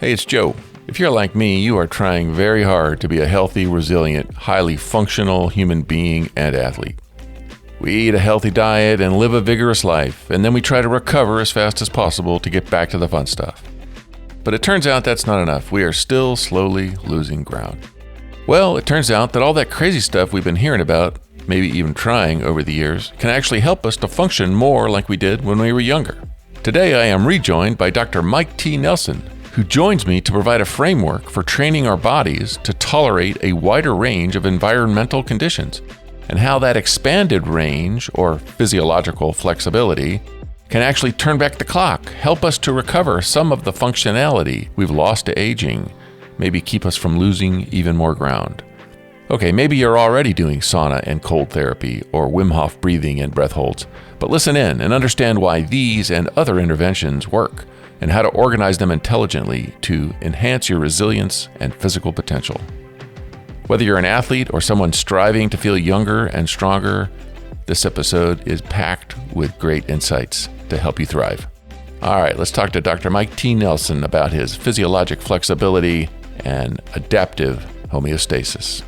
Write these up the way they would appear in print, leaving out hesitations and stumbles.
Hey, it's Joe. If you're like me, you are trying very hard to be a healthy, resilient, highly functional human being and athlete. We eat a healthy diet and live a vigorous life, and then we try to recover as fast as possible to get back to the fun stuff. But it turns out that's not enough. We are still slowly losing ground. Well, it turns out that all that crazy stuff we've been hearing about, maybe even trying over the years, can actually help us to function more like we did when we were younger. Today, I am rejoined by Dr. Mike T. Nelson, who joins me to provide a framework for training our bodies to tolerate a wider range of environmental conditions, and how that expanded range, or physiological flexibility, can actually turn back the clock, help us to recover some of the functionality we've lost to aging, maybe keep us from losing even more ground. Okay, maybe you're already doing sauna and cold therapy, or Wim Hof breathing and breath holds, but listen in and understand why these and other interventions work, and how to organize them intelligently to enhance your resilience and physical potential. Whether you're an athlete or someone striving to feel younger and stronger, this episode is packed with great insights to help you thrive. All right, let's talk to Dr. Mike T. Nelson about his physiologic flexibility and adaptive homeostasis.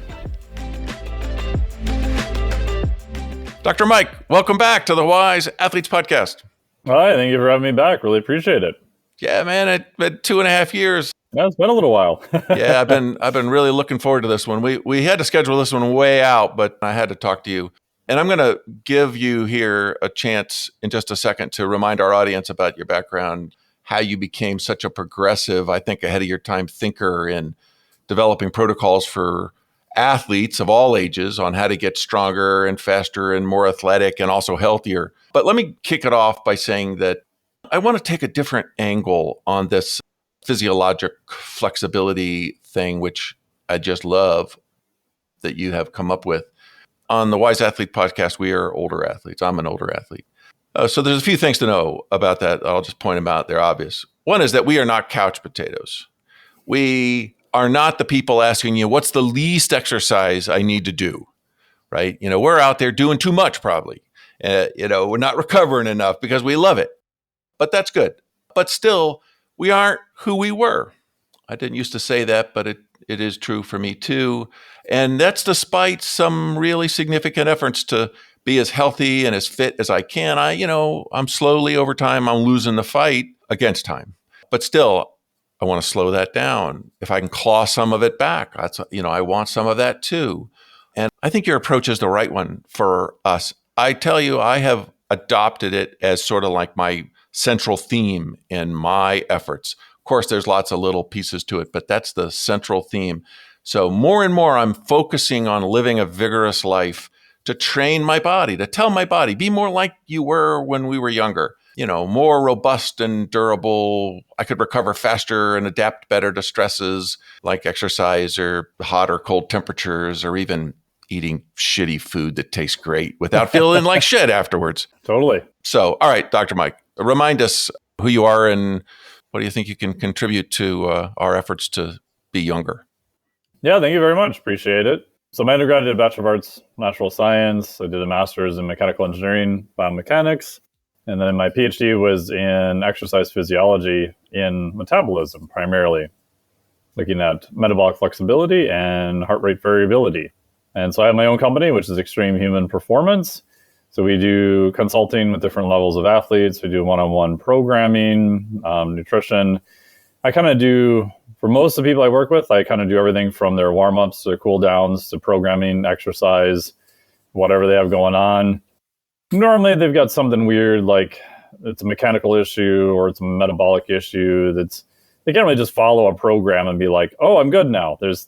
Dr. Mike, welcome back to the Wise Athletes Podcast. Hi, thank you for having me back. Really appreciate it. Yeah, man, it's been 2.5 years. Yeah, it's been a little while. Yeah, I've been really looking forward to this one. We had to schedule this one way out, but I had to talk to you. And I'm going to give you here a chance in just a second to remind our audience about your background, how you became such a progressive, I think ahead of your time thinker in developing protocols for athletes of all ages on how to get stronger and faster and more athletic and also healthier. But let me kick it off by saying that I want to take a different angle on this physiologic flexibility thing, which I just love that you have come up with. On the Wise Athlete Podcast, we are older athletes. I'm an older athlete. So there's a few things to know about that. I'll just point them out. They're obvious. One is that we are not couch potatoes. We are not the people asking you, what's the least exercise I need to do, right? We're out there doing too much probably. We're not recovering enough because we love it. But that's good. But still, we aren't who we were. I didn't used to say that, but it is true for me too. And that's despite some really significant efforts to be as healthy and as fit as I can. I'm slowly over time, I'm losing the fight against time. But still, I want to slow that down. If I can claw some of it back, I want some of that too. And I think your approach is the right one for us. I tell you, I have adopted it as sort of like my central theme in my efforts. Of course, there's lots of little pieces to it, but that's the central theme. So more and more, I'm focusing on living a vigorous life to train my body, to tell my body, be more like you were when we were younger, more robust and durable. I could recover faster and adapt better to stresses like exercise or hot or cold temperatures, or even eating shitty food that tastes great without feeling like shit afterwards. Totally. So, all right, Dr. Mike, remind us who you are and what do you think you can contribute to our efforts to be younger? Yeah, thank you very much. Appreciate it. So my undergrad did a Bachelor of Arts, Natural Science. I did a Master's in Mechanical Engineering, Biomechanics. And then my PhD was in exercise physiology in metabolism, primarily, looking at metabolic flexibility and heart rate variability. And so I have my own company, which is Extreme Human Performance. So we do consulting with different levels of athletes. We do one-on-one programming, nutrition. I kind of do, for most of the people I work with, I kind of do everything from their warm-ups to their cool-downs to programming, exercise, whatever they have going on. Normally they've got something weird, like it's a mechanical issue or it's a metabolic issue. They can't really just follow a program and be like, oh, I'm good now. There's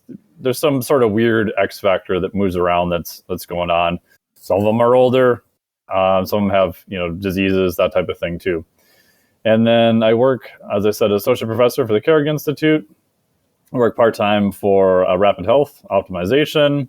some sort of weird X factor that moves around that's going on. Some of them are older. Some of them have, diseases, that type of thing too. And then I work, as I said, associate professor for the Carrick Institute. I work part-time for Rapid Health Optimization.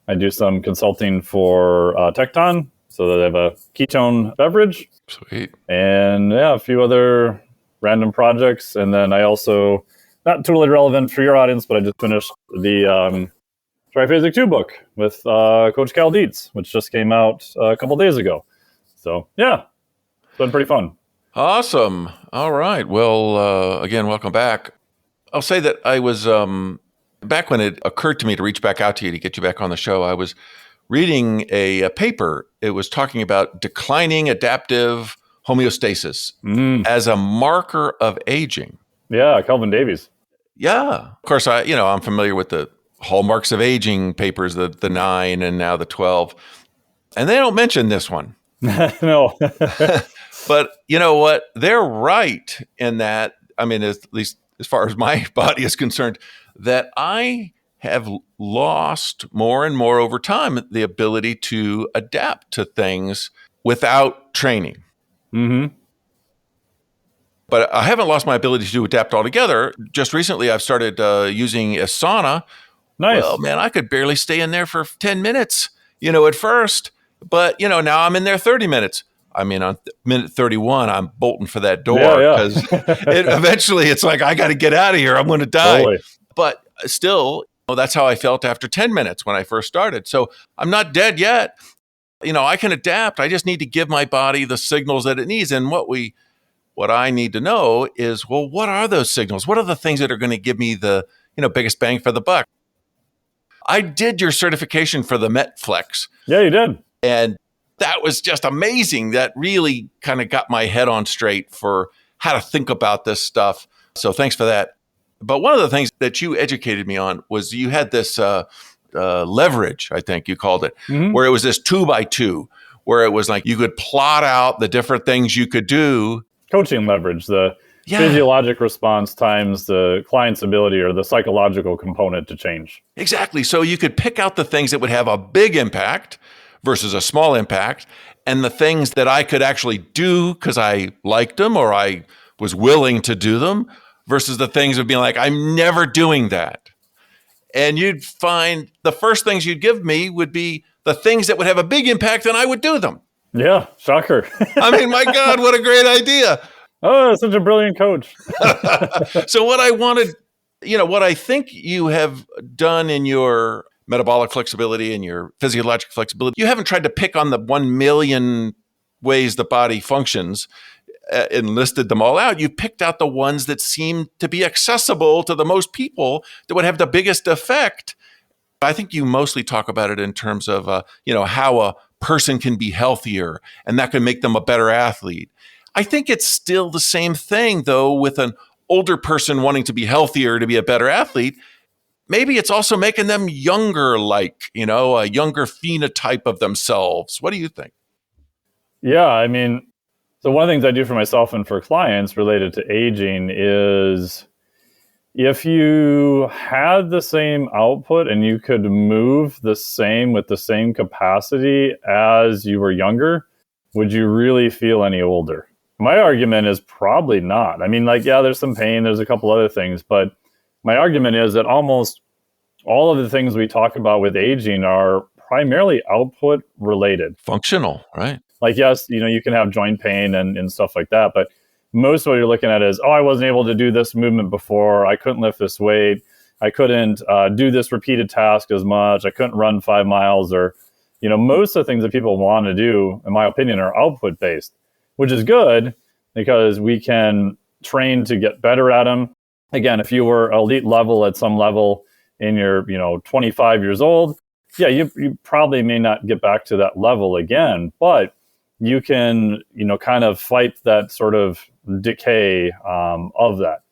I do some consulting for Tecton, so that they have a ketone beverage. Sweet. And a few other random projects. And then I also, not totally relevant for your audience, but I just finished the Triphasic 2 book with Coach Cal Dietz, which just came out a couple days ago. So, yeah, it's been pretty fun. Awesome. All right. Well, again, welcome back. I'll say that I was, back when it occurred to me to reach back out to you to get you back on the show, I was reading a paper. It was talking about declining adaptive homeostasis as a marker of aging. Yeah, Kelvin Davies. Yeah. Of course, I'm familiar with the hallmarks of aging papers, the 9 and now the 12. And they don't mention this one. No. But you know what? They're right in that, I mean, at least as far as my body is concerned, that I have lost more and more over time the ability to adapt to things without training. Mm-hmm. But I haven't lost my ability to adapt altogether. Just recently, I've started using a sauna. Nice. Well, man, I could barely stay in there for 10 minutes, at first. But, now I'm in there 30 minutes. I mean, on minute 31, I'm bolting for that door because eventually it's like, I got to get out of here. I'm going to die. Totally. But still, that's how I felt after 10 minutes when I first started. So I'm not dead yet. I can adapt. I just need to give my body the signals that it needs. And what I need to know is, well, what are those signals? What are the things that are going to give me the, biggest bang for the buck? I did your certification for the Metflex. Yeah, you did. And that was just amazing. That really kind of got my head on straight for how to think about this stuff. So thanks for that. But one of the things that you educated me on was you had this leverage, I think you called it, where it was this 2x2, where it was like you could plot out the different things you could do. Coaching leverage, the physiologic response times the client's ability or the psychological component to change. Exactly. So you could pick out the things that would have a big impact versus a small impact, and the things that I could actually do because I liked them or I was willing to do them versus the things of being like, I'm never doing that. And you'd find the first things you'd give me would be the things that would have a big impact and I would do them. Yeah, shocker. I mean, my God, what a great idea. Oh, such a brilliant coach. So what I wanted, what I think you have done in your metabolic flexibility and your physiological flexibility, you haven't tried to pick on the 1 million ways the body functions and listed them all out. You picked out the ones that seem to be accessible to the most people that would have the biggest effect. I think you mostly talk about it in terms of, how a person can be healthier and that can make them a better athlete. I think it's still the same thing, though, with an older person wanting to be healthier to be a better athlete. Maybe it's also making them younger, like, a younger phenotype of themselves. What do you think? Yeah, I mean, so one of the things I do for myself and for clients related to aging is if you had the same output and you could move the same with the same capacity as you were younger, would you really feel any older? My argument is probably not. I mean, there's some pain, there's a couple other things, but my argument is that almost all of the things we talk about with aging are primarily output related. Functional, right? Yes, you can have joint pain and stuff like that, but most of what you're looking at is, I wasn't able to do this movement before. I couldn't lift this weight. I couldn't do this repeated task as much. I couldn't run 5 miles or, most of the things that people want to do, in my opinion, are output based, which is good because we can train to get better at them. Again, if you were elite level at some level and you're, 25 years old, yeah, you probably may not get back to that level again, but you can, kind of fight that sort of decay of that.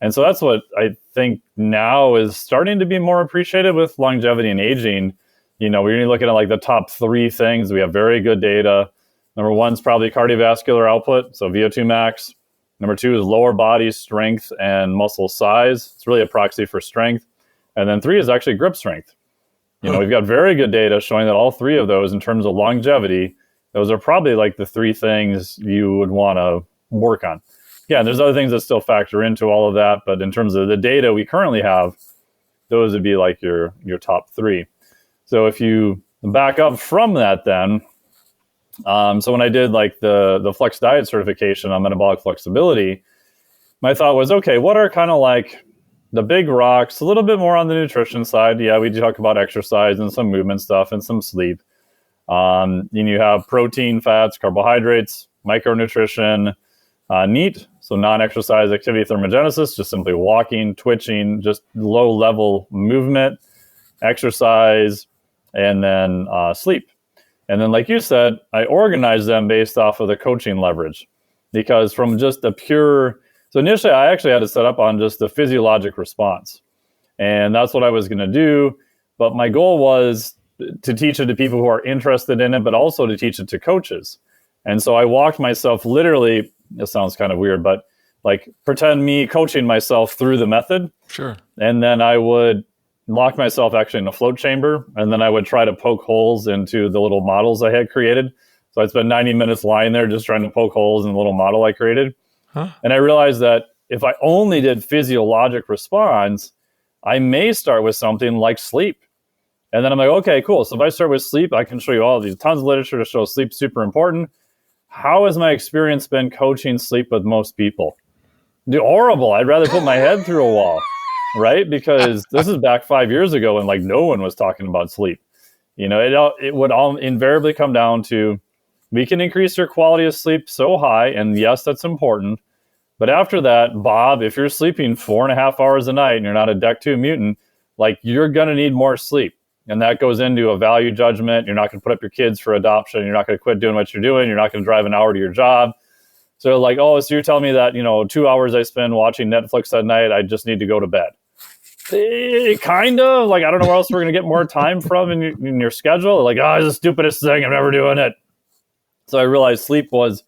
And so that's what I think now is starting to be more appreciated with longevity and aging. We're looking at the top 3 things. We have very good data. Number 1 is probably cardiovascular output, so VO2 max. Number 2 is lower body strength and muscle size. It's really a proxy for strength. And then 3 is actually grip strength. We've got very good data showing that all 3 of those in terms of longevity, those are probably the 3 things you would want to work on. Yeah, there's other things that still factor into all of that, but in terms of the data we currently have, those would be your top 3. So if you back up from that then, so when I did the Flex Diet certification on metabolic flexibility, my thought was, okay, what are kind of the big rocks, a little bit more on the nutrition side. Yeah, we do talk about exercise and some movement stuff and some sleep. Then you have protein, fats, carbohydrates, micronutrition, NEAT, So non-exercise activity thermogenesis, just simply walking, twitching, just low-level movement, exercise, and then sleep. And then, like you said, I organize them based off of the coaching leverage. Because from just a pure... So initially, I actually had to set up on just the physiologic response. And that's what I was going to do. But my goal was to teach it to people who are interested in it, but also to teach it to coaches. And so I walked myself literally, it sounds kind of weird, but like pretend me coaching myself through the method. Sure. And then I would lock myself actually in a float chamber. And then I would try to poke holes into the little models I had created. So I'd spend 90 minutes lying there just trying to poke holes in the little model I created. Huh? And I realized that if I only did physiologic response, I may start with something like sleep. And then I'm like, okay, cool. So if I start with sleep, I can show you all these tons of literature to show sleep super important. How has my experience been coaching sleep with most people? Horrible. I'd rather put my head through a wall, right? Because this is back 5 years ago and like no one was talking about sleep. You know, it would all invariably come down to, we can increase your quality of sleep so high. And yes, that's important. But after that, Bob, if you're sleeping 4.5 hours a night and you're not a Deck 2 mutant, like you're going to need more sleep. And that goes into a value judgment. You're not going to put up your kids for adoption. You're not going to quit doing what you're doing. You're not going to drive an hour to your job. So like, oh, so you're telling me that, 2 hours I spend watching Netflix at night, I just need to go to bed. Kind of like, I don't know where else we're going to get more time from in your schedule. Like, oh, it's the stupidest thing. I'm never doing it. So I realized sleep was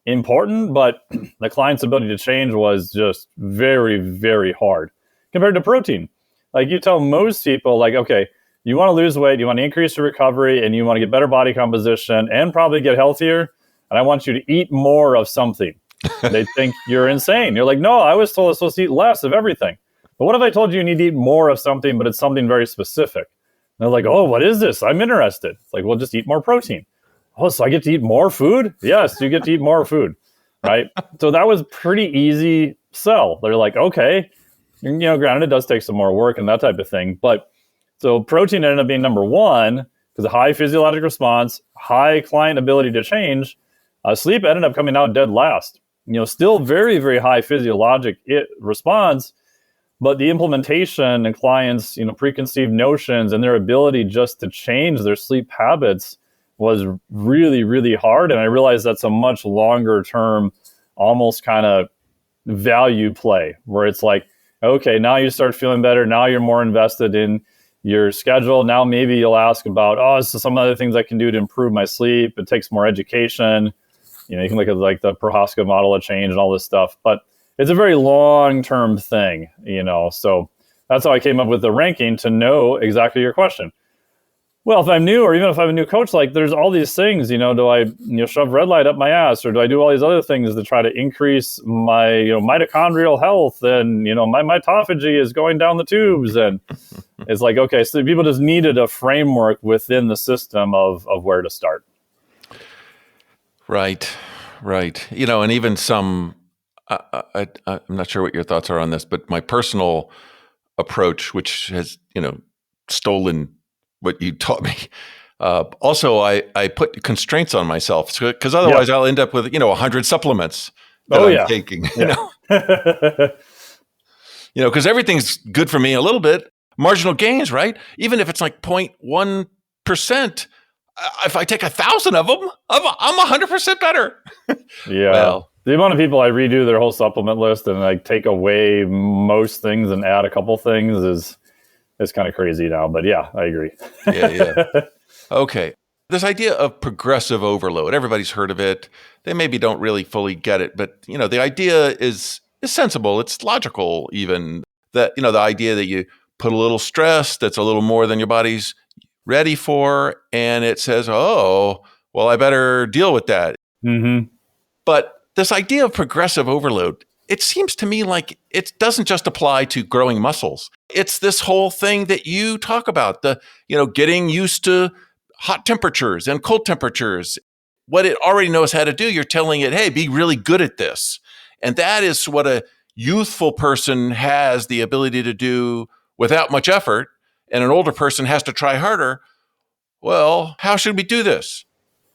important, but the client's ability to change was just very, very hard compared to protein. Like you tell most people like, okay, you want to lose weight, you want to increase your recovery, and you want to get better body composition and probably get healthier. And I want you to eat more of something. They think you're insane. You're like, no, I was told I was supposed to eat less of everything. But what if I told you need to eat more of something, but it's something very specific? And they're like, oh, what is this? I'm interested. It's like, well, just eat more protein. Oh, so I get to eat more food? Yes, you get to eat more food, right? So that was pretty easy sell. They're like, okay, granted, it does take some more work and that type of thing. But so protein ended up being number one because high physiologic response, high client ability to change. Sleep ended up coming out dead last. Still very, very high physiologic response, but the implementation and clients, preconceived notions and their ability just to change their sleep habits was really, really hard. And I realized that's a much longer term, almost kind of value play where it's like, okay, now you start feeling better. Now you're more invested in your schedule. Now maybe you'll ask about, so some other things I can do to improve my sleep. It takes more education. You can look at like the Prohaska model of change and all this stuff, but it's a very long-term thing, so that's how I came up with the ranking to know exactly your question. Well, if I'm new, or even if I'm a new coach, like there's all these things, do I, shove red light up my ass, or do I do all these other things to try to increase my, mitochondrial health, and, my mitophagy is going down the tubes. And it's like, okay, so people just needed a framework within the system of where to start. Right. And even some, I'm not sure what your thoughts are on this, but my personal approach, which has, stolen what you taught me. Also, I put constraints on myself because otherwise I'll end up with, 100 supplements that I'm taking, because everything's good for me a little bit. Marginal gains, right? Even if it's like 0.1%, if I take 1,000 of them, I'm 100% better. Yeah. Well, the amount of people I redo their whole supplement list and like take away most things and add a couple things is kind of crazy now. But yeah, I agree. Yeah. Okay. This idea of progressive overload, everybody's heard of it. They maybe don't really fully get it, but the idea is sensible. It's logical even that, the idea that you put a little stress that's a little more than your body's ready for, and it says, oh, well, I better deal with that. Mm-hmm. But this idea of progressive overload, it seems to me like it doesn't just apply to growing muscles. It's this whole thing that you talk about, the, getting used to hot temperatures and cold temperatures. What it already knows how to do, you're telling it, hey, be really good at this. And that is what a youthful person has the ability to do without much effort, and an older person has to try harder. Well, how should we do this?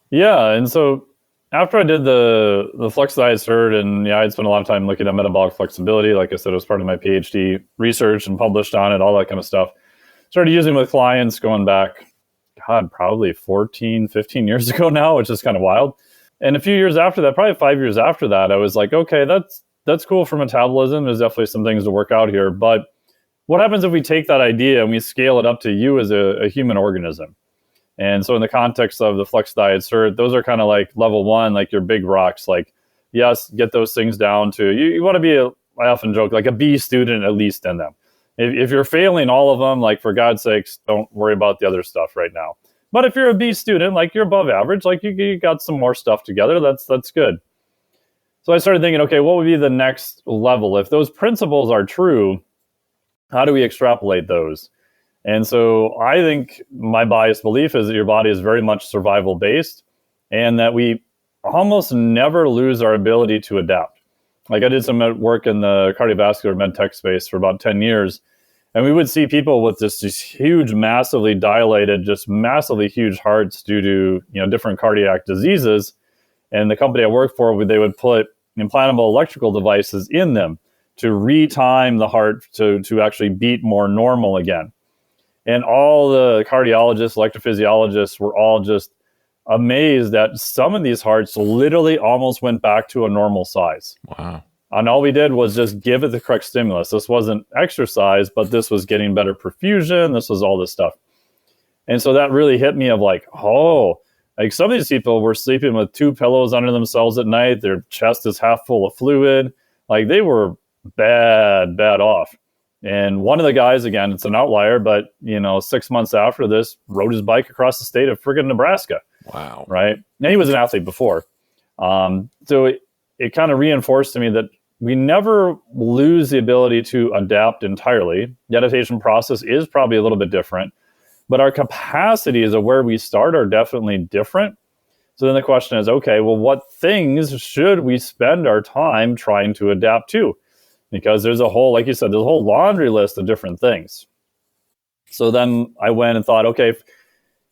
Yeah. And so after I did the flex that I had heard, and yeah, I'd spent a lot of time looking at metabolic flexibility. Like I said, it was part of my PhD research and published on it, all that kind of stuff. Started using it with clients going back, God, probably 14, 15 years ago now, which is kind of wild. And a few years after that, probably 5 years after that, I was like, okay, that's cool for metabolism. There's definitely some things to work out here. But what happens if we take that idea and we scale it up to you as a human organism? And so in the context of the flex diet cert, those are kind of like level one, like your big rocks. Like, yes, get those things down to, you want to be, I often joke, like a B student at least in them. If you're failing all of them, like for God's sakes, don't worry about the other stuff right now. But if you're a B student, like you're above average, like you got some more stuff together, that's good. So I started thinking, okay, what would be the next level? If those principles are true, how do we extrapolate those? And so I think my biased belief is that your body is very much survival based and that we almost never lose our ability to adapt. Like I did some work in the cardiovascular med tech space for about 10 years. And we would see people with just these huge, massively dilated, just massively huge hearts due to different cardiac diseases. And the company I worked for, they would put implantable electrical devices in them to retime the heart to actually beat more normal again. And all the cardiologists, electrophysiologists were all just amazed that some of these hearts literally almost went back to a normal size. Wow. And all we did was just give it the correct stimulus. This wasn't exercise, but this was getting better perfusion. This was all this stuff. And so that really hit me of like, like some of these people were sleeping with 2 pillows under themselves at night. Their chest is half full of fluid. Like they were bad off. And one of the guys, again, it's an outlier, but 6 months after this, rode his bike across the state of friggin' Nebraska. Wow. Right. And he was an athlete before. So it kind of reinforced to me that we never lose the ability to adapt entirely. The adaptation process is probably a little bit different, but our capacities of where we start are definitely different. So then the question is, okay, well, what things should we spend our time trying to adapt to? Because there's a whole, like you said, there's a whole laundry list of different things. So then I went and thought, okay, if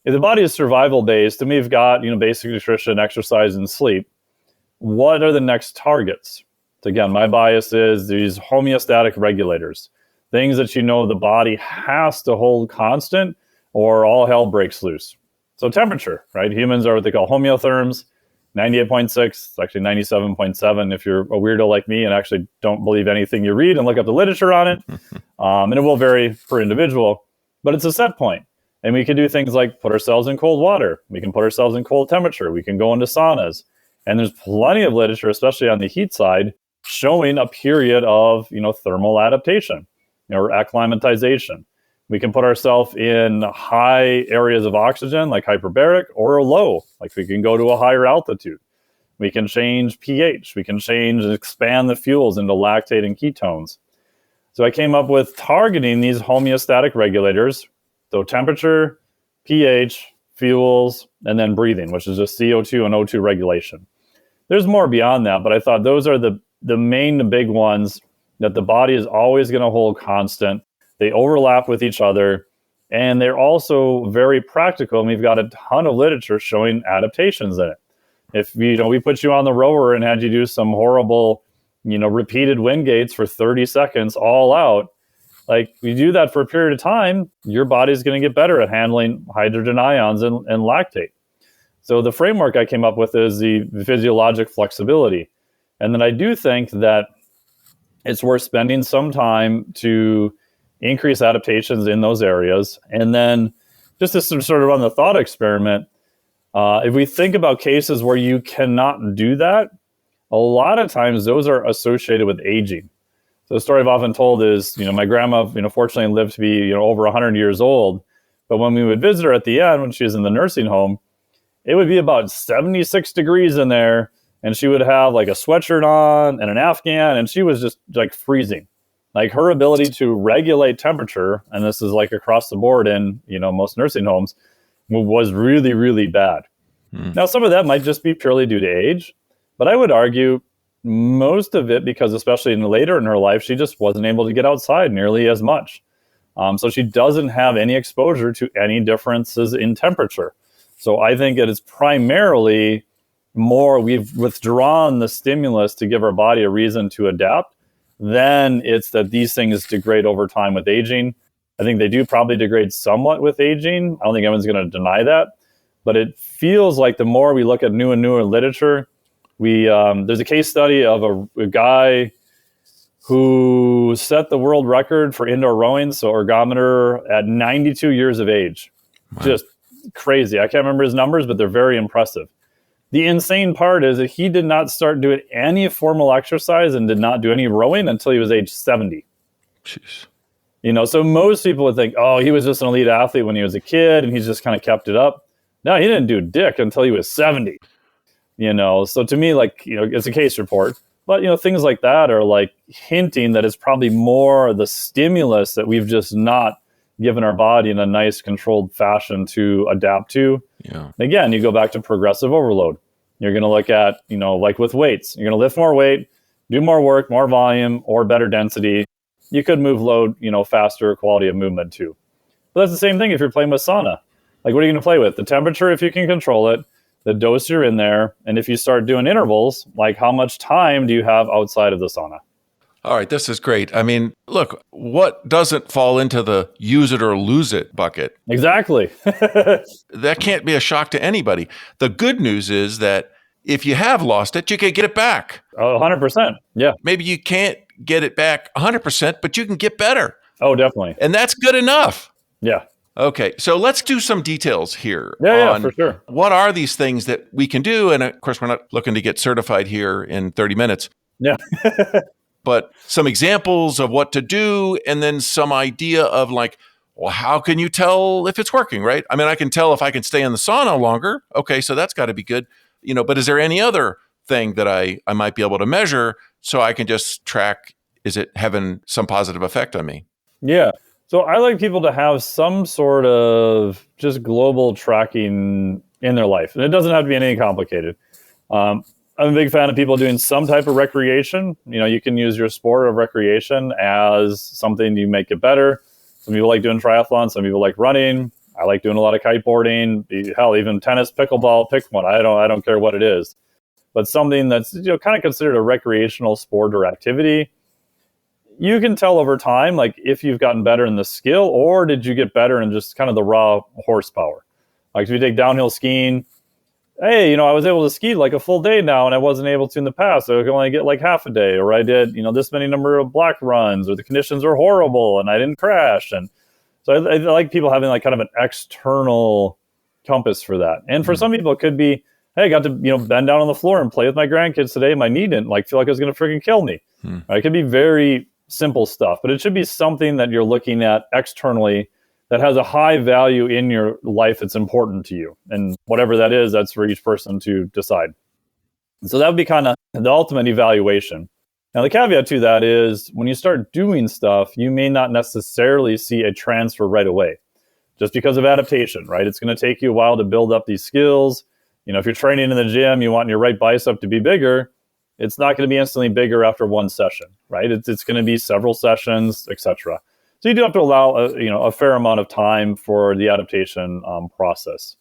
the body is survival based and we've got, basic nutrition, exercise, and sleep, what are the next targets? So again, my bias is these homeostatic regulators, things that the body has to hold constant or all hell breaks loose. So temperature, right? Humans are what they call homeotherms, 98.6, actually 97.7 if you're a weirdo like me and actually don't believe anything you read and look up the literature on it. And it will vary per individual, but it's a set point. And we can do things like put ourselves in cold water. We can put ourselves in cold temperature. We can go into saunas. And there's plenty of literature, especially on the heat side, showing a period of, thermal adaptation or acclimatization. We can put ourselves in high areas of oxygen, like hyperbaric, or low, like we can go to a higher altitude. We can change pH. We can change and expand the fuels into lactate and ketones. So I came up with targeting these homeostatic regulators. So temperature, pH, fuels, and then breathing, which is just CO2 and O2 regulation. There's more beyond that, but I thought those are the main big ones that the body is always going to hold constant. They overlap with each other, and they're also very practical, and we've got a ton of literature showing adaptations in it. If we put you on the rower and had you do some horrible, repeated wind gates for 30 seconds all out, like you do that for a period of time, your body's going to get better at handling hydrogen ions and lactate. So the framework I came up with is the physiologic flexibility. And then I do think that it's worth spending some time to increase adaptations in those areas. And then just to sort of run the thought experiment, if we think about cases where you cannot do that, a lot of times those are associated with aging. So the story I've often told is, my grandma, fortunately lived to be, over 100 years old. But when we would visit her at the end, when she was in the nursing home, it would be about 76 degrees in there. And she would have like a sweatshirt on and an Afghan, and she was just like freezing. Like her ability to regulate temperature, and this is like across the board in, most nursing homes, was really, really bad. Now, some of that might just be purely due to age, but I would argue most of it because especially later in her life, she just wasn't able to get outside nearly as much. So she doesn't have any exposure to any differences in temperature. So I think it is primarily more we've withdrawn the stimulus to give our body a reason to adapt, then it's that these things degrade over time with aging. I think they do probably degrade somewhat with aging. I don't think anyone's going to deny that. But it feels like the more we look at new and newer literature, there's a case study of a guy who set the world record for indoor rowing, so ergometer, at 92 years of age. Wow. Just crazy. I can't remember his numbers, but they're very impressive. The insane part is that he did not start doing any formal exercise and did not do any rowing until he was age 70. Jeez. So most people would think, oh, he was just an elite athlete when he was a kid and he's just kind of kept it up. No, he didn't do dick until he was 70. So to me, it's a case report. But, things like that are like hinting that it's probably more the stimulus that we've just not given our body in a nice controlled fashion to adapt to. Yeah. Again, you go back to progressive overload. You're going to look at, like with weights, you're going to lift more weight, do more work, more volume, or better density. You could move load, faster, quality of movement too. But that's the same thing if you're playing with sauna. Like, what are you going to play with? The temperature, if you can control it, the dose you're in there, and if you start doing intervals, like how much time do you have outside of the sauna? All right, this is great. I mean, look, what doesn't fall into the use it or lose it bucket? Exactly. That can't be a shock to anybody. The good news is that if you have lost it, you can get it back. 100%. Yeah. Maybe you can't get it back 100%, but you can get better. Oh, definitely. And that's good enough. Yeah. Okay, so let's do some details here. Yeah, for sure. What are these things that we can do? And of course, we're not looking to get certified here in 30 minutes. Yeah. But some examples of what to do, and then some idea of like, well, how can you tell if it's working, right? I mean, I can tell if I can stay in the sauna longer. Okay, so that's got to be good. But is there any other thing that I might be able to measure so I can just track, is it having some positive effect on me? Yeah. So I like people to have some sort of just global tracking in their life. And it doesn't have to be anything complicated. I'm a big fan of people doing some type of recreation. You can use your sport of recreation as something you make it better. Some people like doing triathlon. Some people like running. I like doing a lot of kiteboarding. Hell, even tennis, pickleball, pick one. I don't care what it is. But something that's kind of considered a recreational sport or activity. You can tell over time, like if you've gotten better in the skill, or did you get better in just kind of the raw horsepower? Like if you take downhill skiing, hey, I was able to ski like a full day now and I wasn't able to in the past. So I could only get like half a day, or I did, this many number of black runs, or the conditions were horrible and I didn't crash. And so I like people having like kind of an external compass for that. And for some people, it could be, hey, I got to, bend down on the floor and play with my grandkids today. My knee didn't feel like it was going to freaking kill me. It could be very simple stuff, but it should be something that you're looking at externally that has a high value in your life that's important to you. And whatever that is, that's for each person to decide. So that would be kind of the ultimate evaluation. Now, the caveat to that is when you start doing stuff, you may not necessarily see a transfer right away just because of adaptation, right? It's going to take you a while to build up these skills. If you're training in the gym, you want your right bicep to be bigger. It's not going to be instantly bigger after one session, right? It's going to be several sessions, etc. So you do have to allow a fair amount of time for the adaptation process.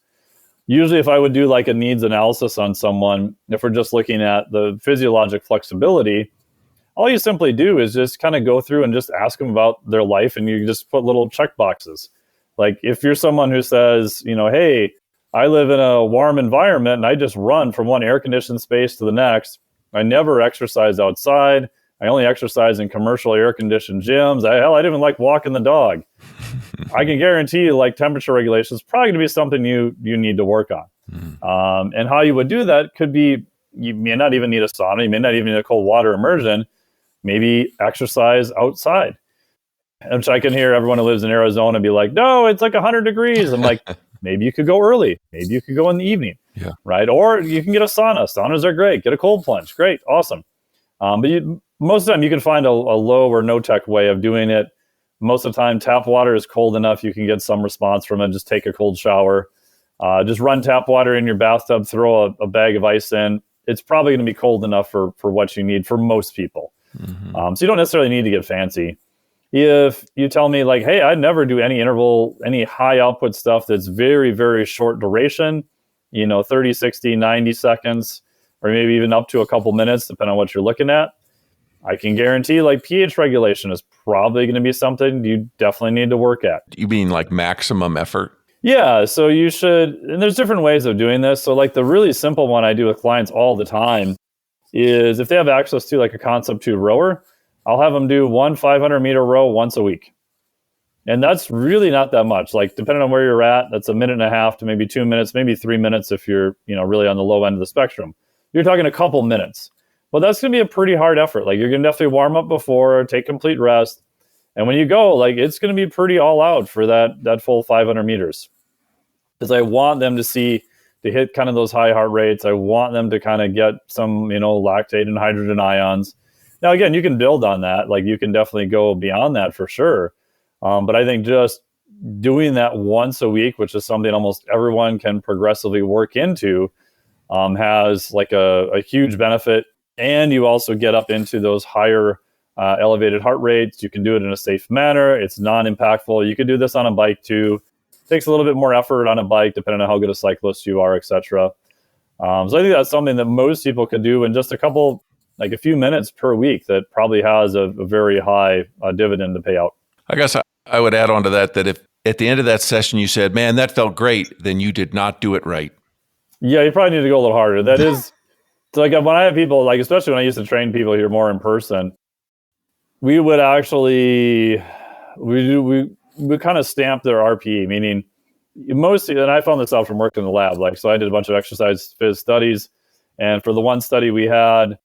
Usually if I would do like a needs analysis on someone, if we're just looking at the physiologic flexibility, all you simply do is just kind of go through and just ask them about their life, and you just put little check boxes. Like if you're someone who says, hey, I live in a warm environment and I just run from one air-conditioned space to the next. I never exercise outside. I only exercise in commercial air-conditioned gyms. I didn't even like walking the dog. I can guarantee you, like, temperature regulation is probably going to be something you need to work on. And how you would do that could be, you may not even need a sauna. You may not even need a cold water immersion. Maybe exercise outside. Which I can hear everyone who lives in Arizona be like, no, it's like 100 degrees. I'm like, maybe you could go early. Maybe you could go in the evening. Yeah. Right. Or you can get a sauna. Saunas are great. Get a cold plunge. Great. Awesome. But most of the time you can find a low or no tech way of doing it. Most of the time tap water is cold enough. You can get some response from it. Just take a cold shower. Just run tap water in your bathtub. Throw a bag of ice in. It's probably going to be cold enough for what you need for most people. So you don't necessarily need to get fancy. If you tell me like, hey, I'd never do any interval, any high output stuff that's very, very short duration, 30, 60, 90 seconds, or maybe even up to a couple minutes, depending on what you're looking at, I can guarantee like pH regulation is probably going to be something you definitely need to work at. You mean like maximum effort? Yeah, so you should, and there's different ways of doing this. So like the really simple one I do with clients all the time is if they have access to like a Concept 2 rower, I'll have them do one 500-meter row once a week. And that's really not that much. Like depending on where you're at, that's a minute and a half to maybe 2 minutes, maybe 3 minutes if you're, really on the low end of the spectrum. You're talking a couple minutes. Well, that's going to be a pretty hard effort. Like you're going to definitely warm up before, take complete rest. And when you go, like it's going to be pretty all out for that full 500 meters. Because I want them to hit kind of those high heart rates. I want them to kind of get some, lactate and hydrogen ions. Now, again, you can build on that. Like you can definitely go beyond that for sure. But I think just doing that once a week, which is something almost everyone can progressively work into, has like a huge benefit. And you also get up into those higher elevated heart rates. You can do it in a safe manner. It's non-impactful. You can do this on a bike too. Takes a little bit more effort on a bike, depending on how good a cyclist you are, etc. So I think that's something that most people could do in just a few minutes per week that probably has a very high dividend to pay out. I guess I would add on to that if at the end of that session you said, man, that felt great, then you did not do it right. Yeah, you probably need to go a little harder. That is, so like when I have people, like especially when I used to train people here more in person, we would actually, we kind of stamp their RPE, meaning mostly, and I found this out from working in the lab. Like, so I did a bunch of exercise phys studies. And for the one study we had,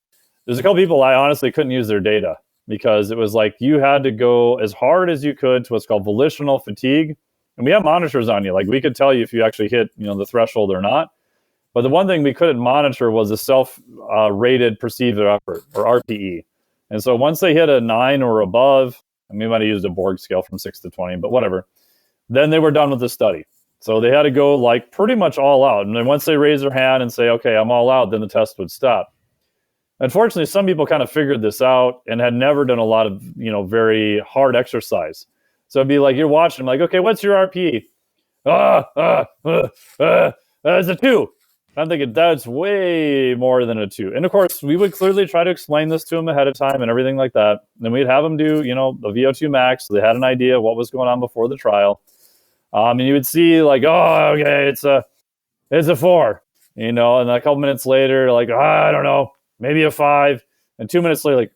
there's a couple people I honestly couldn't use their data because it was like you had to go as hard as you could to what's called volitional fatigue. And we have monitors on you. Like we could tell you if you actually hit, the threshold or not. But the one thing we couldn't monitor was the self-rated perceived effort, or RPE. And so once they hit a 9 or above, and we might have used a Borg scale from 6 to 20, but whatever, then they were done with the study. So they had to go like pretty much all out. And then once they raise their hand and say, okay, I'm all out, then the test would stop. Unfortunately, some people kind of figured this out and had never done a lot of, very hard exercise. So it'd be like, you're watching, like, okay, what's your RPE? It's a 2. I'm thinking that's way more than a 2. And of course, we would clearly try to explain this to them ahead of time and everything like that. And we'd have them do, a VO2 max. So they had an idea of what was going on before the trial. And you would see like, oh, okay, it's a 4, and a couple minutes later, like, I don't know, maybe a 5. And 2 minutes later, like,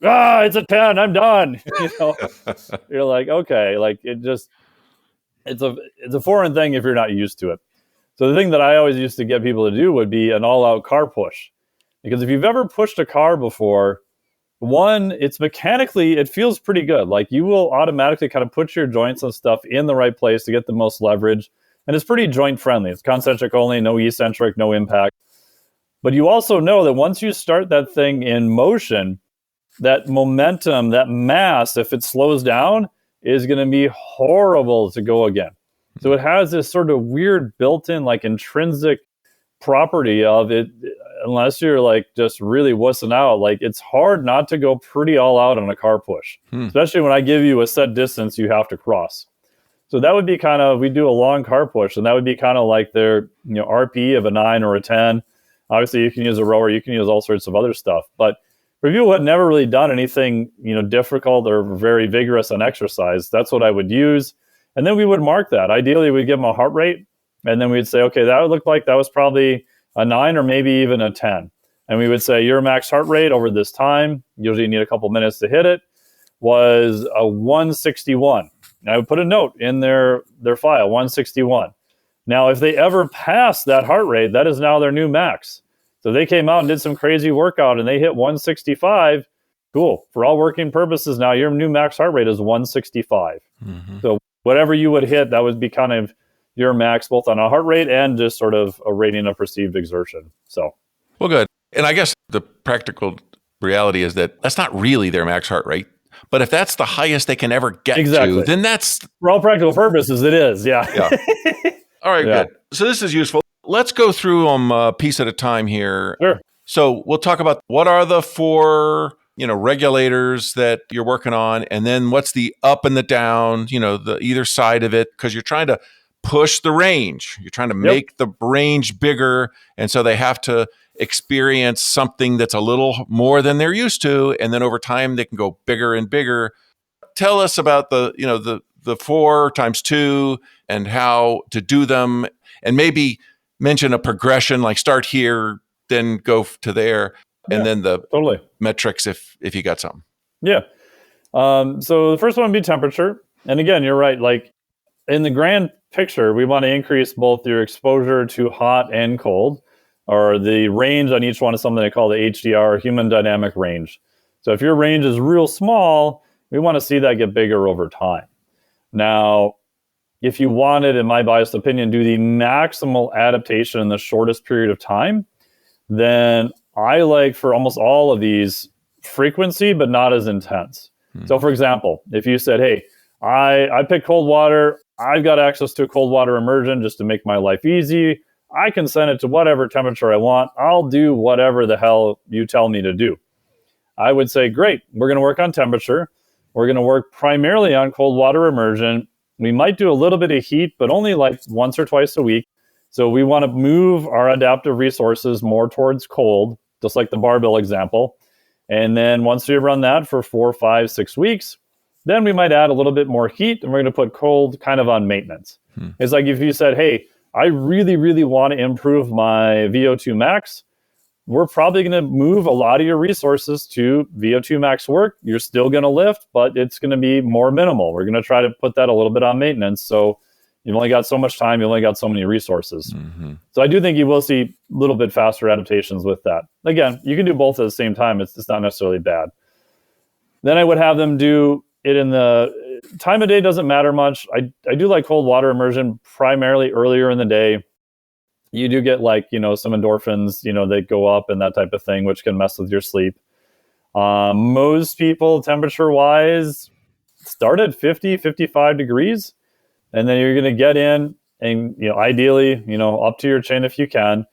it's a 10, I'm done. You're like, okay, like it's a foreign thing if you're not used to it. So the thing that I always used to get people to do would be an all-out car push. Because if you've ever pushed a car before, one, it feels pretty good. Like you will automatically kind of put your joints and stuff in the right place to get the most leverage. And it's pretty joint friendly. It's concentric only, no eccentric, no impact. But you also know that once you start that thing in motion, that momentum, that mass, if it slows down, is going to be horrible to go again. So it has this sort of weird built-in, like intrinsic property of it, unless you're like just really wussing out, like it's hard not to go pretty all out on a car push, especially when I give you a set distance you have to cross. So that would be we do a long car push, and that would be kind of like their RPE of a 9 or a 10. Obviously, you can use a rower, you can use all sorts of other stuff. But for people who had never really done anything difficult or very vigorous on exercise, that's what I would use. And then we would mark that. Ideally, we'd give them a heart rate, and then we'd say, okay, that would look like that was probably a 9 or maybe even a 10. And we would say your max heart rate over this time, usually you need a couple minutes to hit it, was a 161. And I would put a note in their file, 161. Now, if they ever pass that heart rate, that is now their new max. So they came out and did some crazy workout and they hit 165. Cool. For all working purposes, now your new max heart rate is 165. Mm-hmm. So whatever you would hit, that would be kind of your max, both on a heart rate and just sort of a rating of perceived exertion. So, well, good. And I guess the practical reality is that that's not really their max heart rate. But if that's the highest they can ever get to, then that's... For all practical purposes, it is, yeah. All right, good. So this is useful. Let's go through them a piece at a time here. Sure. So we'll talk about what are the 4, regulators that you're working on, and then what's the up and the down, the either side of it, because you're trying to push the range. You're trying to Yep. make the range bigger. And so they have to experience something that's a little more than they're used to. And then over time, they can go bigger and bigger. Tell us about the 4 times 2 and how to do them, and maybe mention a progression, like start here, then go to there, and then the totally metrics if you got something. Yeah. So the first one would be temperature. And again, you're right. Like in the grand picture, we want to increase both your exposure to hot and cold, or the range on each one is something they call the HDR, human dynamic range. So if your range is real small, we want to see that get bigger over time. Now, if you wanted, in my biased opinion, do the maximal adaptation in the shortest period of time, then I like for almost all of these frequency, but not as intense. So for example, if you said, hey, I pick cold water, I've got access to a cold water immersion just to make my life easy. I can send it to whatever temperature I want. I'll do whatever the hell you tell me to do. I would say, great, we're going to work on temperature. We're going to work primarily on cold water immersion. We might do a little bit of heat, but only like once or twice a week. So we want to move our adaptive resources more towards cold, just like the barbell example. And then once we run that for 4, 5, 6 weeks, then we might add a little bit more heat, and we're going to put cold kind of on maintenance. It's like if you said, hey, I really, really want to improve my VO2 max, we're probably going to move a lot of your resources to VO2 max work. You're still going to lift, but it's going to be more minimal. We're going to try to put that a little bit on maintenance. So you've only got so much time. You only got so many resources. So I do think you will see a little bit faster adaptations with that. Again, you can do both at the same time. It's not necessarily bad. Then I would have them do it in the time of day. Doesn't matter much. I do like cold water immersion primarily earlier in the day. You do get like, some endorphins, they go up and that type of thing, which can mess with your sleep. Most people, temperature-wise, start at 50, 55 degrees. And then you're going to get in and, ideally, up to your chin if you can.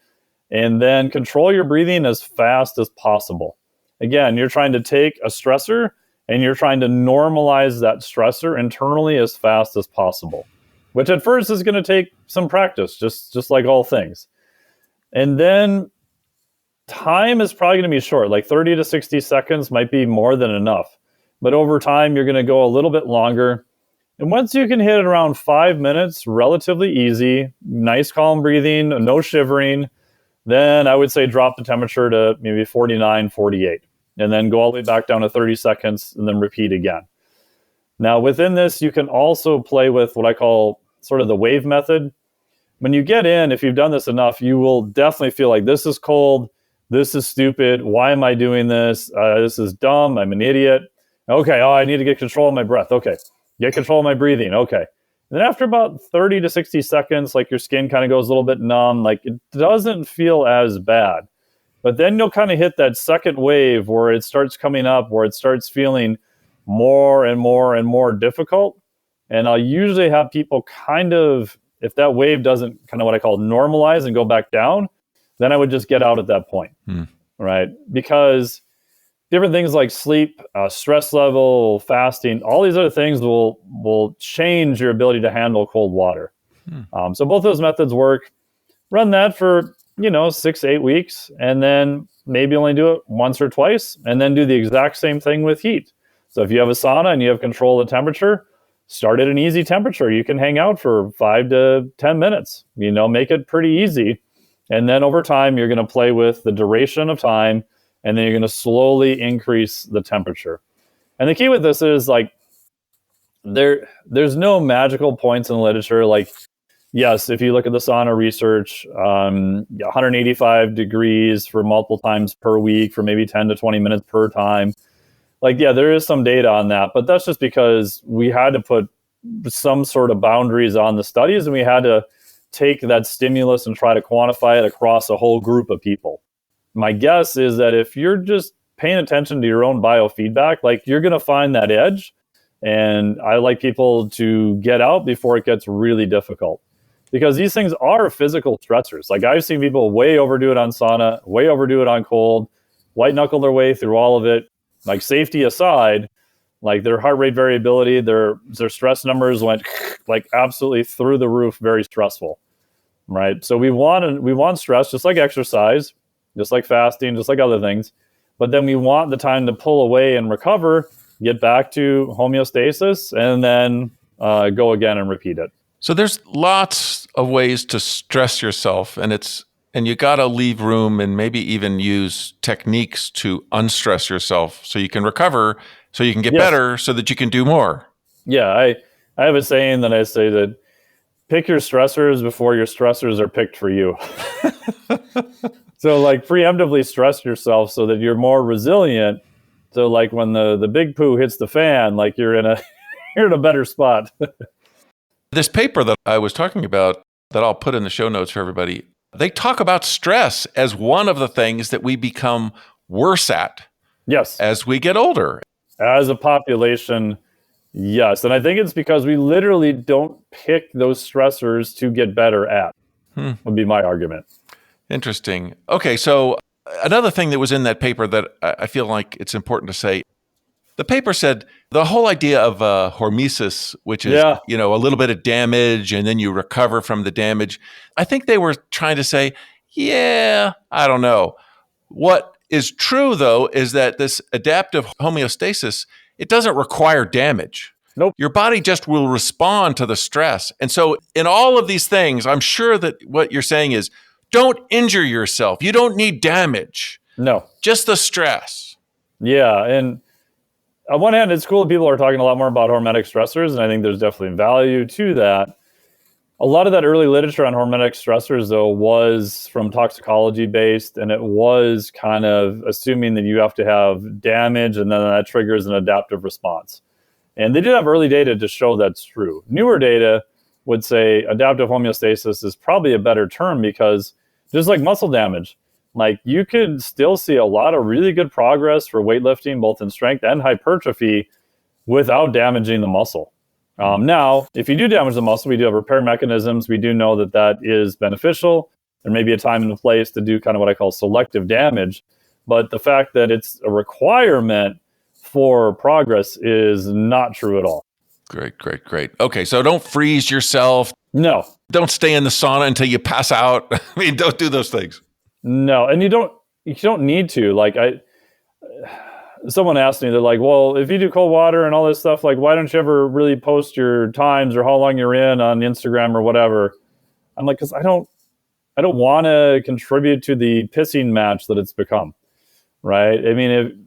And then control your breathing as fast as possible. Again, you're trying to take a stressor and you're trying to normalize that stressor internally as fast as possible, which at first is going to take some practice, just like all things. And then time is probably going to be short, like 30 to 60 seconds might be more than enough. But over time, you're going to go a little bit longer. And once you can hit it around 5 minutes, relatively easy, nice calm breathing, no shivering, then I would say drop the temperature to maybe 49, 48, and then go all the way back down to 30 seconds and then repeat again. Now, within this, you can also play with what I call sort of the wave method. When you get in, if you've done this enough, you will definitely feel like this is cold, this is stupid, why am I doing this? This is dumb, I'm an idiot. Okay, I need to get control of my breath. Okay, get control of my breathing. Okay. And then after about 30 to 60 seconds, like your skin kind of goes a little bit numb, like it doesn't feel as bad. But then you'll kind of hit that second wave where it starts coming up, where it starts feeling more and more and more difficult. And I'll usually have people kind of, if that wave doesn't kind of what I call normalize and go back down, then I would just get out at that point, right? Because different things like sleep, stress level, fasting, all these other things will change your ability to handle cold water. So both those methods work. Run that for 6 to 8 weeks, and then maybe only do it once or twice, and then do the exact same thing with heat. So if you have a sauna and you have control of the temperature, start at an easy temperature. You can hang out for 5 to 10 minutes. Make it pretty easy. And then over time, you're going to play with the duration of time, and then you're going to slowly increase the temperature. And the key with this is like, there's no magical points in the literature. Like, yes, if you look at the sauna research, 185 degrees for multiple times per week for maybe 10 to 20 minutes per time. Like, yeah, there is some data on that, but that's just because we had to put some sort of boundaries on the studies, and we had to take that stimulus and try to quantify it across a whole group of people. My guess is that if you're just paying attention to your own biofeedback, like you're going to find that edge. And I like people to get out before it gets really difficult, because these things are physical stressors. Like I've seen people way overdo it on sauna, way overdo it on cold, white knuckle their way through all of it. Like safety aside, Like their heart rate variability, their stress numbers went like absolutely through the roof, very stressful, right? So we want stress, just like exercise, just like fasting, just like other things. But then we want the time to pull away and recover, get back to homeostasis, and then go again and repeat it. So there's lots of ways to stress yourself, and you got to leave room and maybe even use techniques to unstress yourself so you can recover, so you can get better, so that you can do more. Yeah, I have a saying that I say that pick your stressors before your stressors are picked for you. So like preemptively stress yourself so that you're more resilient. So like when the big poo hits the fan, like you're in a better spot. This paper that I was talking about, that I'll put in the show notes for everybody, they talk about stress as one of the things that we become worse at. Yes. As we get older. As a population, yes. And I think it's because we literally don't pick those stressors to get better at, would be my argument. Interesting. Okay, so another thing that was in that paper that I feel like it's important to say, the paper said the whole idea of hormesis, which is a little bit of damage and then you recover from the damage. I think they were trying to say, I don't know. What is true, though, is that this adaptive homeostasis, it doesn't require damage. Nope. Your body just will respond to the stress. And so in all of these things, I'm sure that what you're saying is, don't injure yourself. You don't need damage. No. Just the stress. Yeah. And on one hand, it's cool that people are talking a lot more about hormetic stressors, and I think there's definitely value to that. A lot of that early literature on hormetic stressors, though, was from toxicology based, and it was kind of assuming that you have to have damage, and then that triggers an adaptive response. And they did have early data to show that's true. Newer data would say adaptive homeostasis is probably a better term because just like muscle damage, like you could still see a lot of really good progress for weightlifting, both in strength and hypertrophy, without damaging the muscle. Now, if you do damage the muscle, we do have repair mechanisms. We do know that that is beneficial. There may be a time and a place to do kind of what I call selective damage. But the fact that it's a requirement for progress is not true at all. Great. Okay, so don't freeze yourself. No. Don't stay in the sauna until you pass out. I mean, don't do those things. No, and you don't need to. Like someone asked me, they're like, well, if you do cold water and all this stuff, like, why don't you ever really post your times or how long you're in on Instagram or whatever? I'm like, because I don't want to contribute to the pissing match that it's become, right? I mean,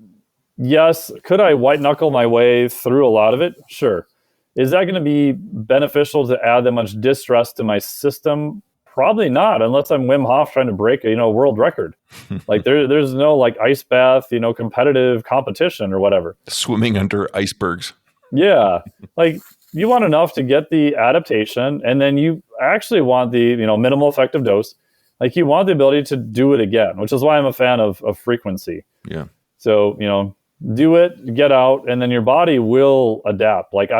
yes, could I white knuckle my way through a lot of it? Sure. Is that going to be beneficial to add that much distress to my system? Probably not, unless I'm Wim Hof trying to break a world record. Like there's no like ice bath, competitive competition or whatever. Swimming under icebergs. Yeah, like you want enough to get the adaptation, and then you actually want the minimal effective dose. Like you want the ability to do it again, which is why I'm a fan of frequency. Yeah. So do it, get out, and then your body will adapt. Like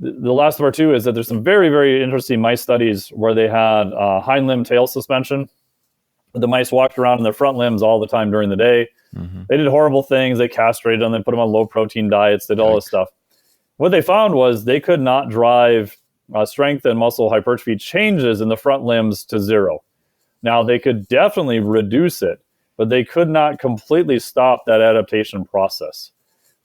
the last of our two is that there's some very, very interesting mice studies where they had hind limb tail suspension. The mice walked around in their front limbs all the time during the day. Mm-hmm. They did horrible things. They castrated them. They put them on low protein diets, did all this stuff. What they found was they could not drive strength and muscle hypertrophy changes in the front limbs to zero. Now, they could definitely reduce it, but they could not completely stop that adaptation process.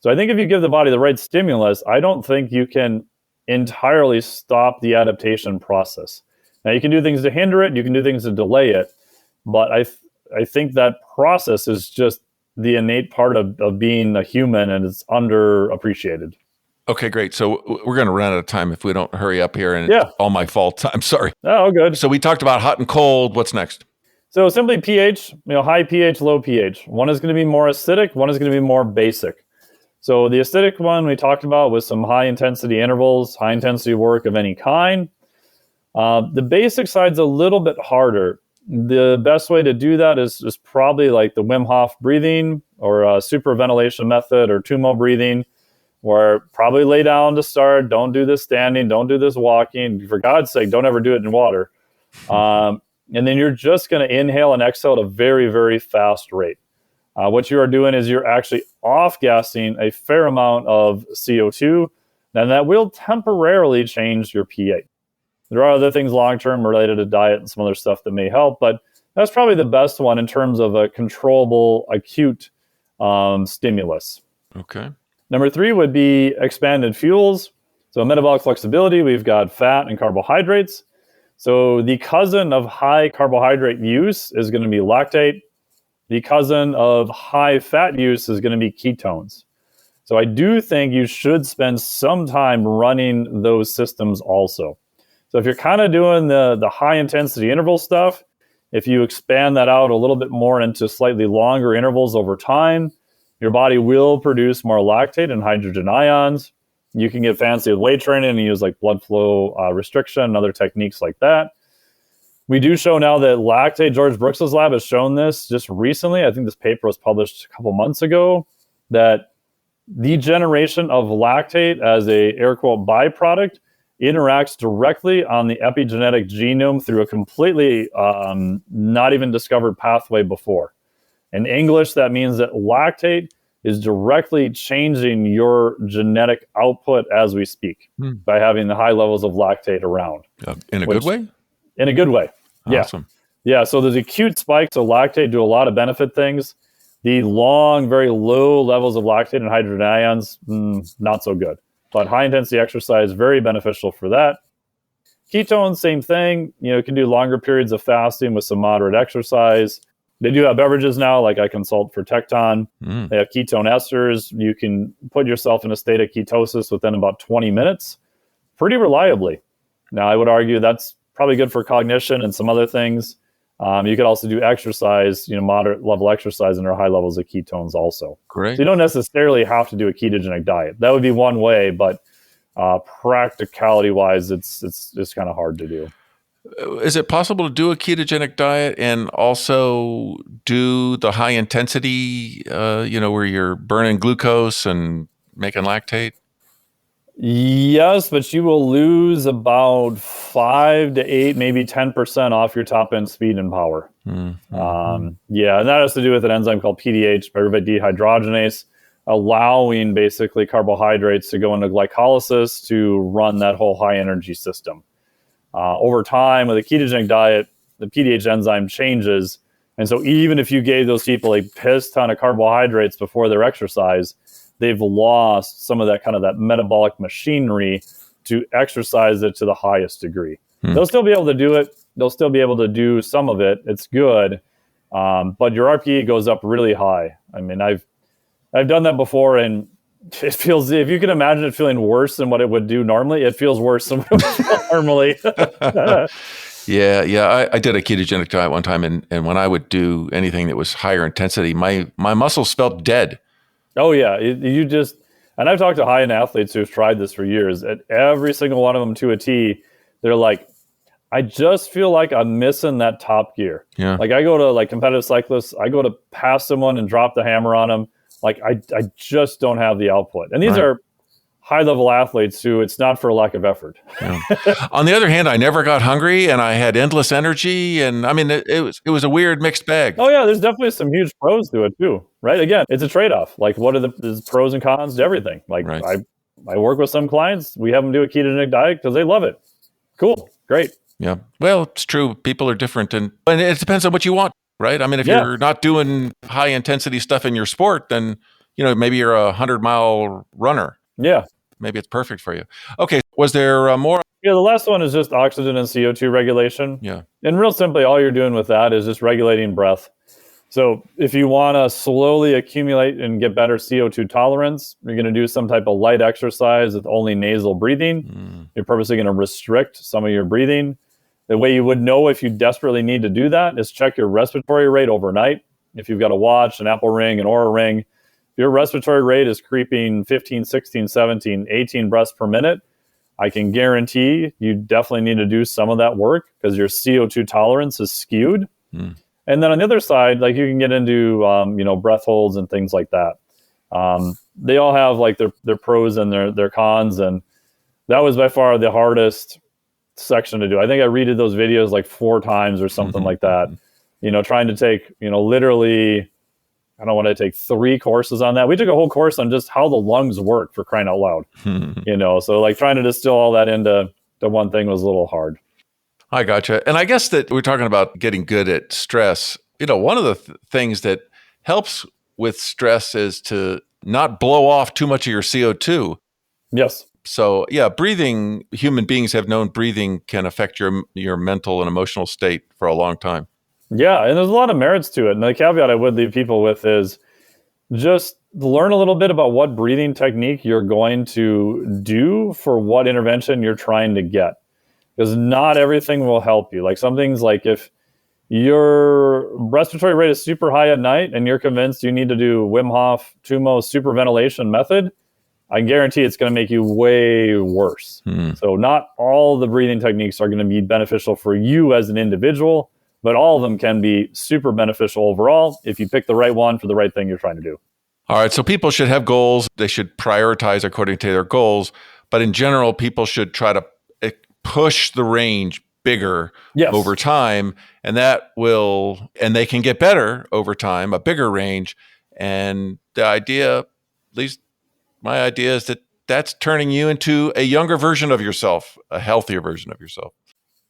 So I think if you give the body the right stimulus, I don't think you can entirely stop the adaptation process. Now, you can do things to hinder it, you can do things to delay it, but I think that process is just the innate part of being a human, and it's underappreciated. Okay, great. So we're going to run out of time if we don't hurry up here, and it's all my fault. I'm sorry. Oh, good. So we talked about hot and cold. What's next? So simply pH, high pH, low pH. One is going to be more acidic, one is going to be more basic. So the acidic one we talked about was some high intensity intervals, high intensity work of any kind. The basic side's a little bit harder. The best way to do that is probably like the Wim Hof breathing or a superventilation method or Tumo breathing, where probably lay down to start. Don't do this standing. Don't do this walking. For God's sake, don't ever do it in water. And then you're just going to inhale and exhale at a very, very fast rate. What you are doing is you're actually off-gassing a fair amount of CO2, and that will temporarily change your pH. There are other things long-term related to diet and some other stuff that may help, but that's probably the best one in terms of a controllable acute stimulus. Okay. Number 3 would be expanded fuels. So metabolic flexibility, we've got fat and carbohydrates. So the cousin of high carbohydrate use is going to be lactate. The cousin of high fat use is going to be ketones. So I do think you should spend some time running those systems also. So if you're kind of doing the high intensity interval stuff, if you expand that out a little bit more into slightly longer intervals over time, your body will produce more lactate and hydrogen ions. You can get fancy with weight training and use like blood flow restriction and other techniques like that. We do show now that lactate, George Brooks's lab has shown this just recently. I think this paper was published a couple months ago, that the generation of lactate as a air quote byproduct interacts directly on the epigenetic genome through a completely not even discovered pathway before. In English, that means that lactate is directly changing your genetic output as we speak by having the high levels of lactate around. In a good way? In a good way. Awesome. Yeah, so there's acute spikes of lactate do a lot of benefit things. The long, very low levels of lactate and hydrogen ions, not so good. But high intensity exercise, very beneficial for that. Ketones, same thing. You can do longer periods of fasting with some moderate exercise. They do have beverages now, like I consult for Tecton. They have ketone esters. You can put yourself in a state of ketosis within about 20 minutes, pretty reliably. Now, I would argue that's probably good for cognition and some other things. You could also do exercise, moderate level exercise, and there are high levels of ketones also. Great. So you don't necessarily have to do a ketogenic diet. That would be one way, but practicality-wise, it's just kind of hard to do. Is it possible to do a ketogenic diet and also do the high intensity, where you're burning glucose and making lactate? Yes, but you will lose about 5 to 8, maybe 10% off your top end speed and power. And that has to do with an enzyme called PDH, pyruvate dehydrogenase, allowing basically carbohydrates to go into glycolysis to run that whole high energy system. Over time, with a ketogenic diet, the PDH enzyme changes. And so even if you gave those people a piss ton of carbohydrates before their exercise, they've lost some of that kind of that metabolic machinery to exercise it to the highest degree. They'll still be able to do it. They'll still be able to do some of it. It's good. But your RPE goes up really high. I mean, I've done that before, and it feels, if you can imagine it feeling worse than what it would do normally, it feels worse than what it would feel normally. Yeah. I did a ketogenic diet one time, and when I would do anything that was higher intensity, my muscles felt dead. Oh, yeah. And I've talked to high-end athletes who've tried this for years, and every single one of them to a T, they're like, I just feel like I'm missing that top gear. Yeah. Like I go to like competitive cyclists, I go to pass someone and drop the hammer on them. Like I just don't have the output. And these are high-level athletes who it's not for a lack of effort. Yeah. On the other hand, I never got hungry, and I had endless energy, and I mean, it was a weird mixed bag. Oh yeah, there's definitely some huge pros to it too, right? Again, it's a trade-off. Like, what are there's pros and cons to everything? Like, I work with some clients, we have them do a ketogenic diet because they love it. Cool, great. Yeah, well, it's true. People are different, and it depends on what you want, right? I mean, if you're not doing high-intensity stuff in your sport, then maybe you're a 100-mile runner. Yeah. Maybe it's perfect for you. Okay. Was there more? Yeah, the last one is just oxygen and CO2 regulation. Yeah. And real simply, all you're doing with that is just regulating breath. So if you want to slowly accumulate and get better CO2 tolerance, you're going to do some type of light exercise with only nasal breathing. You're purposely going to restrict some of your breathing. The way you would know if you desperately need to do that is check your respiratory rate overnight. If you've got a watch, an Apple Ring, an Oura Ring, your respiratory rate is creeping 15, 16, 17, 18 breaths per minute, I can guarantee you definitely need to do some of that work because your CO2 tolerance is skewed. And then on the other side, like you can get into, breath holds and things like that. They all have like their pros and their cons. And that was by far the hardest section to do. I think I redid those videos like 4 times or something like that, trying to take, literally I don't want to take 3 courses on that. We took a whole course on just how the lungs work, for crying out loud. So like trying to distill all that into one thing was a little hard. I gotcha. And I guess that we're talking about getting good at stress. One of the things that helps with stress is to not blow off too much of your CO2. Yes. So breathing, human beings have known breathing can affect your mental and emotional state for a long time. Yeah, and there's a lot of merits to it. And the caveat I would leave people with is just learn a little bit about what breathing technique you're going to do for what intervention you're trying to get. Because not everything will help you. Like some things, like if your respiratory rate is super high at night and you're convinced you need to do Wim Hof, Tumo, super ventilation method, I guarantee it's going to make you way worse. So not all the breathing techniques are going to be beneficial for you as an individual, but all of them can be super beneficial overall if you pick the right one for the right thing you're trying to do. All right. So people should have goals. They should prioritize according to their goals. But in general, people should try to push the range bigger over time. And and they can get better over time, a bigger range. And the idea, at least my idea, is that that's turning you into a younger version of yourself, a healthier version of yourself.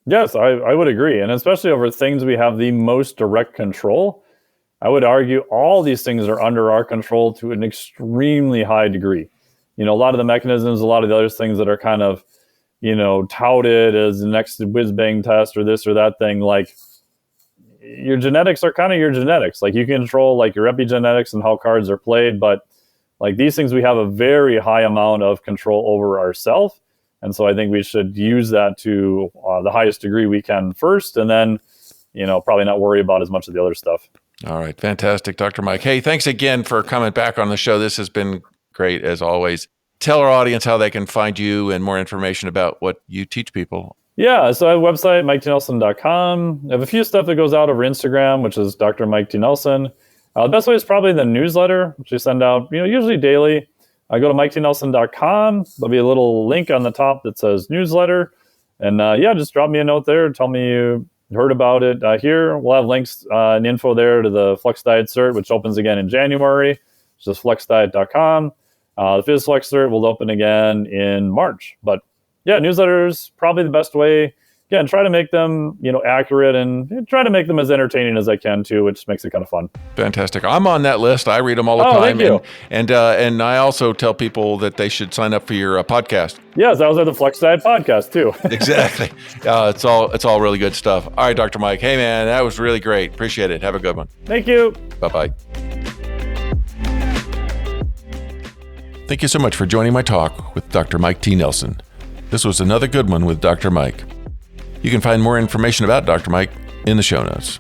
Yes, I would agree. And especially over things we have the most direct control, I would argue all these things are under our control to an extremely high degree. A lot of the mechanisms, a lot of the other things that are kind of, touted as the next whiz-bang test or this or that thing, like your genetics are kind of your genetics. Like you can control like your epigenetics and how cards are played, but like these things, we have a very high amount of control over ourselves. And so I think we should use that to the highest degree we can first, and then, probably not worry about as much of the other stuff. All right. Fantastic, Dr. Mike. Hey, thanks again for coming back on the show. This has been great, as always. Tell our audience how they can find you and more information about what you teach people. Yeah, so I have a website, MikeTNelson.com. I have a few stuff that goes out over Instagram, which is Dr. Mike T. Nelson. The best way is probably the newsletter, which we send out, usually daily. I go to MikeTNelson.com. There'll be a little link on the top that says newsletter. And just drop me a note there. Tell me you heard about it here. We'll have links and info there to the Flex Diet Cert, which opens again in January. It's just flexdiet.com. The Phys Flex Cert will open again in March. But newsletters probably the best way. Again, try to make them, accurate, and try to make them as entertaining as I can too, which makes it kind of fun. Fantastic. I'm on that list. I read them all the time. Thank you. And I also tell people that they should sign up for your podcast. Yes, I was at the Flex Diet podcast too. Exactly. It's all really good stuff. All right, Dr. Mike. Hey, man, that was really great. Appreciate it. Have a good one. Thank you. Bye-bye. Thank you so much for joining my talk with Dr. Mike T. Nelson. This was another good one with Dr. Mike. You can find more information about Dr. Mike in the show notes.